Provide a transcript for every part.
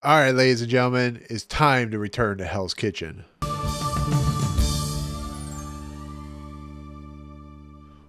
All right, ladies and gentlemen, it's time to return to Hell's Kitchen.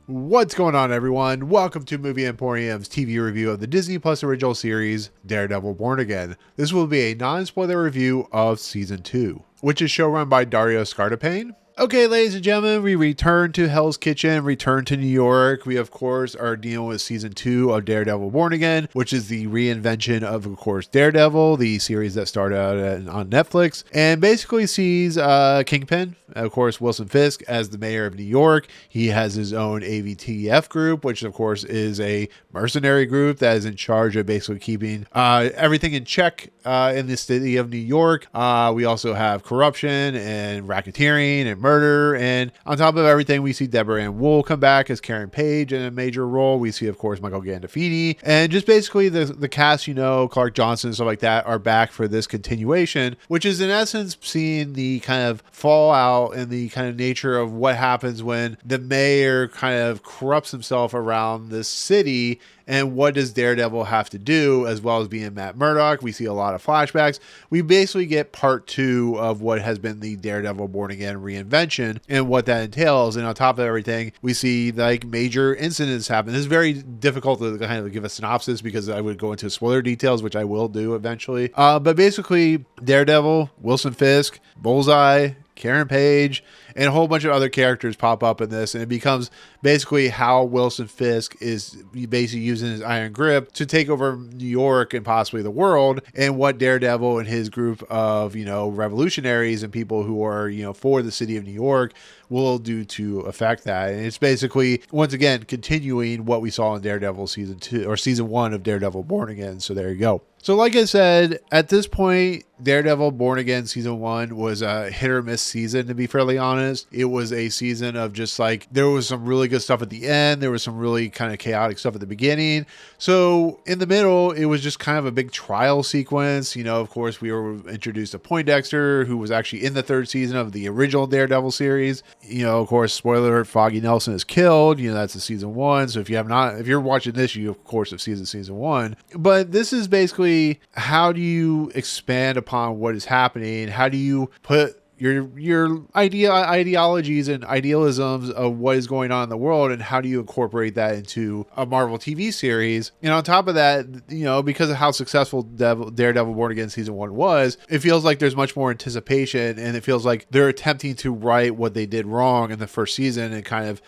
What's going on, everyone? Welcome to Movie Emporium's TV review of the Disney Plus original series, Daredevil Born Again. This will be a non-spoiler review of Season 2, which is showrun by Dario Scartapane. Okay, ladies and gentlemen, we return to Hell's Kitchen, return to New York. We, of course, are dealing with Season 2 of Daredevil Born Again, which is the reinvention of course, Daredevil, the series that started out on Netflix, and basically sees Kingpin, of course, Wilson Fisk, as the mayor of New York. He has his own AVTF group, which, of course, is a mercenary group that is in charge of basically keeping everything in check in the city of New York. We also have corruption and racketeering and murder, and on top of everything, we see Deborah and Woll come back as Karen Page in a major role. We see, of course, Michael Gandolfini, and just basically the cast, Clark Johnson and stuff like that, are back for this continuation, which is in essence seeing the kind of fallout and the kind of nature of what happens when the mayor kind of corrupts himself around this city. And what does Daredevil have to do, as well as being Matt Murdock? We see a lot of flashbacks. We basically get part 2 of what has been the Daredevil Born Again reinvention and what that entails. And on top of everything, we see like major incidents happen. This is very difficult to kind of give a synopsis because I would go into spoiler details, which I will do eventually. But basically, Daredevil, Wilson Fisk, Bullseye, Karen Page, and a whole bunch of other characters pop up in this, and it becomes basically how Wilson Fisk is basically using his iron grip to take over New York and possibly the world, and what Daredevil and his group of, revolutionaries and people who are, for the city of New York will do to affect that. And it's basically, once again, continuing what we saw in Daredevil season 1 of Daredevil Born Again. So there you go. So like I said, at this point, Daredevil Born Again season 1 was a hit or miss season, to be fairly honest. It was a season of just like, there was some really good stuff at the end. There was some really kind of chaotic stuff at the beginning. So in the middle, it was just kind of a big trial sequence. Of course, we were introduced to Poindexter, who was actually in the 3rd season of the original Daredevil series. Of course, spoiler alert, Foggy Nelson is killed. That's the season 1. So if you're watching this, you of course have seen the season 1. But this is basically, how do you expand upon what is happening? How do you put your ideologies and idealisms of what is going on in the world, and how do you incorporate that into a Marvel TV series? And on top of that, because of how successful Daredevil Born Again season 1 was, it feels like there's much more anticipation, and it feels like they're attempting to right what they did wrong in the first season and kind of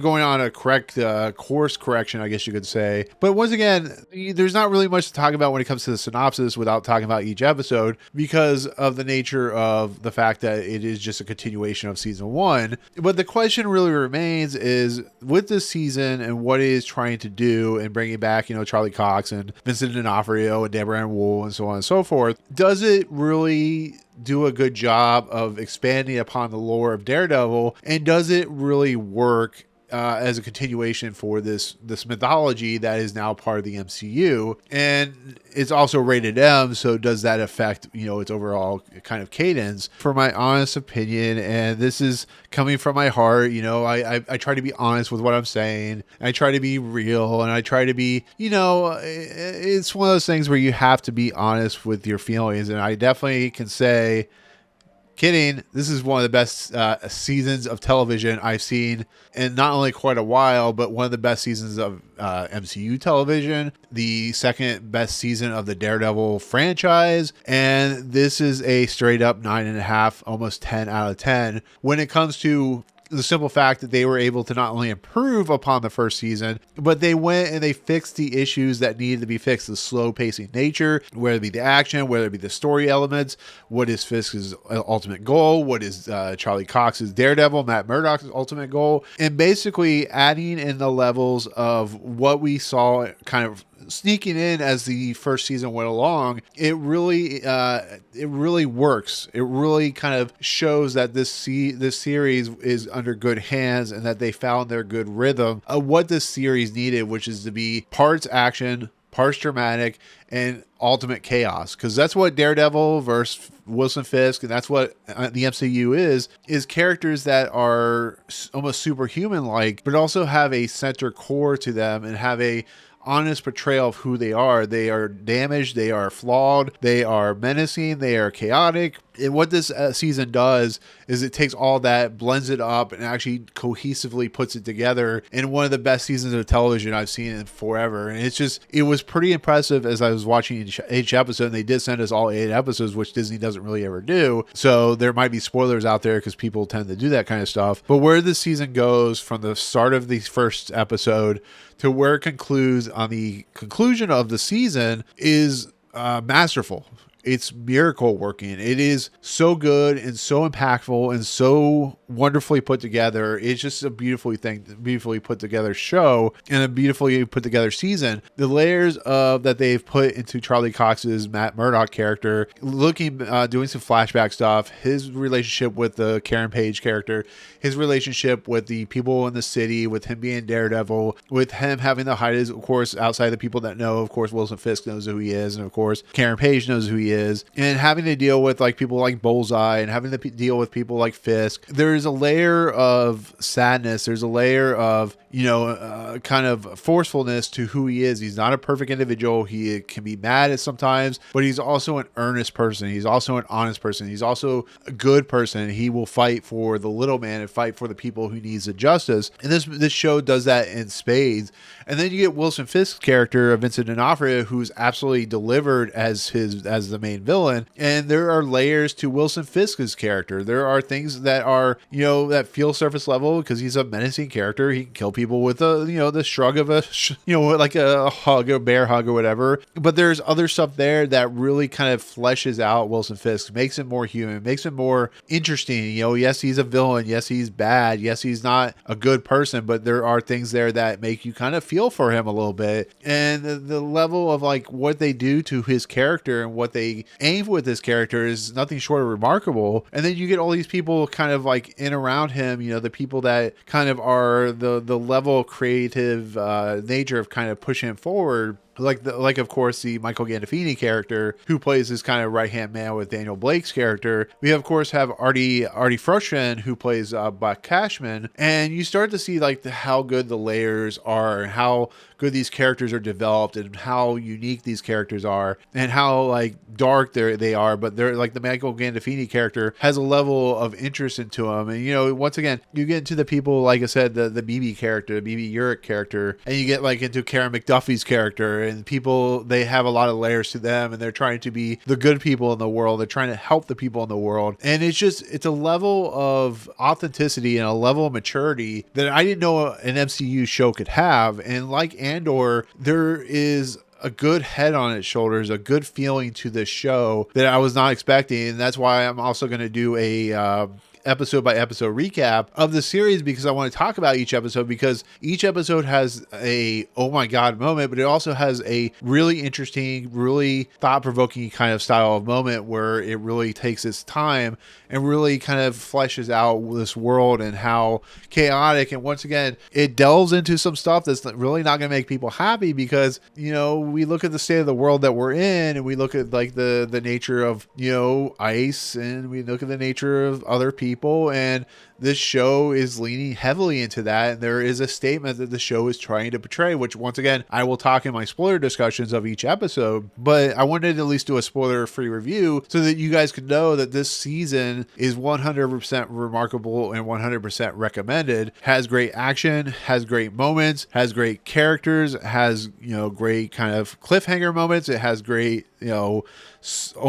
going on a correct course correction, I guess you could say. But once again, there's not really much to talk about when it comes to the synopsis without talking about each episode, because of the nature of the fact that it is just a continuation of season 1. But the question really remains is, with this season and what it is trying to do and bringing back, Charlie Cox and Vincent D'Onofrio and Deborah and Woll and so on and so forth, does it really do a good job of expanding upon the lore of Daredevil, and does it really work as a continuation for this mythology that is now part of the MCU? And it's also rated M, so does that affect its overall kind of cadence? For my honest opinion, and this is coming from my heart, I try to be honest with what I'm saying. I try to be real, and I try to be, it's one of those things where you have to be honest with your feelings. And I definitely can say, kidding, this is one of the best seasons of television I've seen in not only quite a while, but one of the best seasons of MCU television, the second best season of the Daredevil franchise, and this is a straight up 9.5, almost 10 out of 10 when it comes to the simple fact that they were able to not only improve upon the first season, but they went and they fixed the issues that needed to be fixed. The slow pacing nature, whether it be the action, whether it be the story elements, what is Fisk's ultimate goal, what is Charlie Cox's Daredevil, Matt Murdock's ultimate goal, and basically adding in the levels of what we saw kind of sneaking in as the first season went along. It really works. It really kind of shows that this series is under good hands, and that they found their good rhythm of what this series needed, which is to be parts action, parts dramatic, and ultimate chaos. Because that's what Daredevil versus Wilson Fisk, and that's what the MCU is characters that are almost superhuman like, but also have a center core to them and have a honest portrayal of who they are. They are damaged, they are flawed, they are menacing, they are chaotic. And what this season does is it takes all that, blends it up, and actually cohesively puts it together in one of the best seasons of television I've seen in forever. And it was pretty impressive as I was watching each episode. And they did send us all 8 episodes, which Disney doesn't really ever do. So there might be spoilers out there because people tend to do that kind of stuff. But where this season goes from the start of the first episode to where it concludes on the conclusion of the season is masterful. It's miracle working. It is so good and so impactful and so wonderfully put together. It's just a beautifully put together show and a beautifully put together season. The layers that they've put into Charlie Cox's Matt Murdock character, doing some flashback stuff, his relationship with the Karen Page character, his relationship with the people in the city, with him being Daredevil, with him having to hide his, of course, outside the people that know, of course, Wilson Fisk knows who he is, and of course, Karen Page knows who he is, and having to deal with like people like Bullseye and having to deal with people like Fisk. There's a layer of sadness. There's a layer of, kind of forcefulness to who he is. He's not a perfect individual. He can be mad at sometimes, but he's also an earnest person. He's also an honest person. He's also a good person. He will fight for the little man and fight for the people who needs the justice. And this show does that in spades. And then you get Wilson Fisk's character of Vincent D'Onofrio, who's absolutely delivered as the main villain. And there are layers to Wilson Fisk's character. There are things that are, that feel surface level because he's a menacing character. He can kill people with the shrug of like a hug, a bear hug or whatever. But there's other stuff there that really kind of fleshes out Wilson Fisk, makes him more human, makes him more interesting. Yes, he's a villain. Yes, he's bad. Yes, he's not a good person, but there are things there that make you kind of feel for him a little bit. And the level of like what they do to his character and what they aim with this character is nothing short of remarkable. And then you get all these people kind of like in around him, the people that kind of are the level of creative nature of kind of pushing him forward. Like of course the Michael Gandolfini character who plays this kind of right hand man with Daniel Blake's character. We of course have Arty Froushan who plays Buck Cashman, and you start to see like how good the layers are, and how good these characters are developed, and how unique these characters are, and how like dark they are. But they're like the Michael Gandolfini character has a level of interest into them, and once again you get into the people like I said, the BB character, the BB Urich character, and you get like into Karen McDuffie's character. And people, they have a lot of layers to them, and they're trying to be the good people in the world. They're trying to help the people in the world. And it's a level of authenticity and a level of maturity that I didn't know an MCU show could have. And like Andor, there is a good head on its shoulders, a good feeling to this show that I was not expecting. And that's why I'm also going to do a episode by episode recap of the series, because I want to talk about each episode, because each episode has a oh my god moment, but it also has a really interesting, really thought-provoking kind of style of moment where it really takes its time and really kind of fleshes out this world and how chaotic. And once again, it delves into some stuff that's really not going to make people happy, because we look at the state of the world that we're in, and we look at like the nature of ICE, and we look at the nature of other people, and this show is leaning heavily into that. And there is a statement that the show is trying to portray, which once again, I will talk in my spoiler discussions of each episode, but I wanted to at least do a spoiler free review so that you guys could know that this season is 100% remarkable and 100% recommended. Has great action, has great moments, has great characters, has, great kind of cliffhanger moments. It has great, oh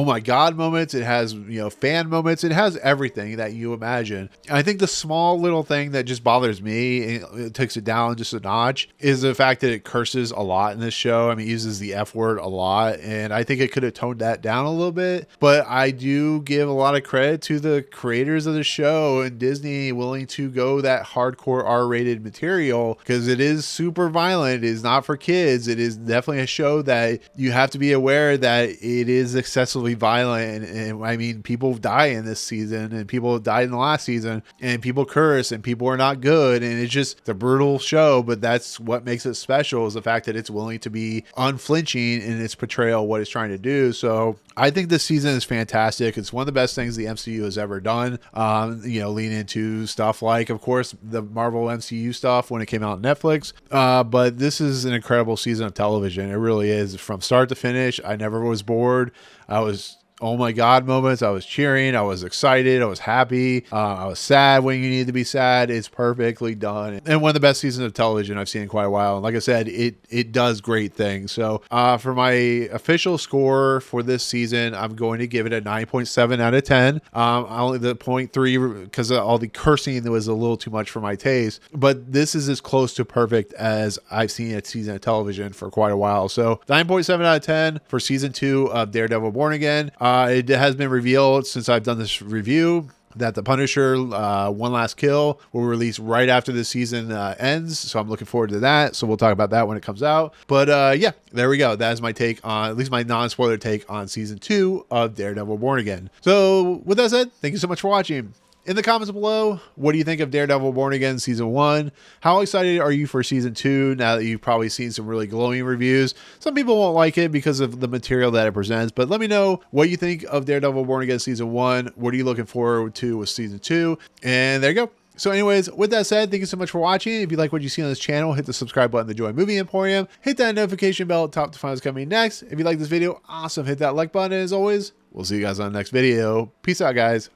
my god moments. It has, fan moments. It has everything that you imagine. And I think the small little thing that just bothers me, it takes it down just a notch, is the fact that it curses a lot in this show. I mean, it uses the F word a lot, and I think it could have toned that down a little bit. But I do give a lot of credit to the creators of the show and Disney willing to go that hardcore R-rated material, because it is super violent. It is not for kids. It is definitely a show that you have to be aware that it is excessively violent. And I mean, people die in this season, and people have died in the last season, and people curse, and people are not good, and it's just a brutal show. But that's what makes it special, is the fact that it's willing to be unflinching in its portrayal of what it's trying to do. So I think this season is fantastic. It's one of the best things the MCU has ever done. Lean into stuff like, of course, the Marvel MCU stuff when it came out on Netflix. But this is an incredible season of television. It really is. From start to finish, I never was bored. I was oh my God moments. I was cheering. I was excited. I was happy. I was sad when you need to be sad. It's perfectly done. And one of the best seasons of television I've seen in quite a while. And like I said, it does great things. So for my official score for this season, I'm going to give it a 9.7 out of 10. Only the 0.3 because all the cursing was a little too much for my taste. But this is as close to perfect as I've seen a season of television for quite a while. So 9.7 out of 10 for season 2 of Daredevil Born Again. It has been revealed since I've done this review that the Punisher One Last Kill will release right after the season ends. So I'm looking forward to that. So we'll talk about that when it comes out. But yeah, there we go. That is my take on, at least my non-spoiler take on season 2 of Daredevil Born Again. So with that said, thank you so much for watching. In the comments below, what do you think of Daredevil Born Again Season 1? How excited are you for Season 2 now that you've probably seen some really glowing reviews? Some people won't like it because of the material that it presents, but let me know what you think of Daredevil Born Again Season 1. What are you looking forward to with Season 2? And there you go. So anyways, with that said, thank you so much for watching. If you like what you see on this channel, hit the subscribe button to join Movie Emporium. Hit that notification bell at the top to find what's coming next. If you like this video, awesome. Hit that like button. And as always, we'll see you guys on the next video. Peace out, guys.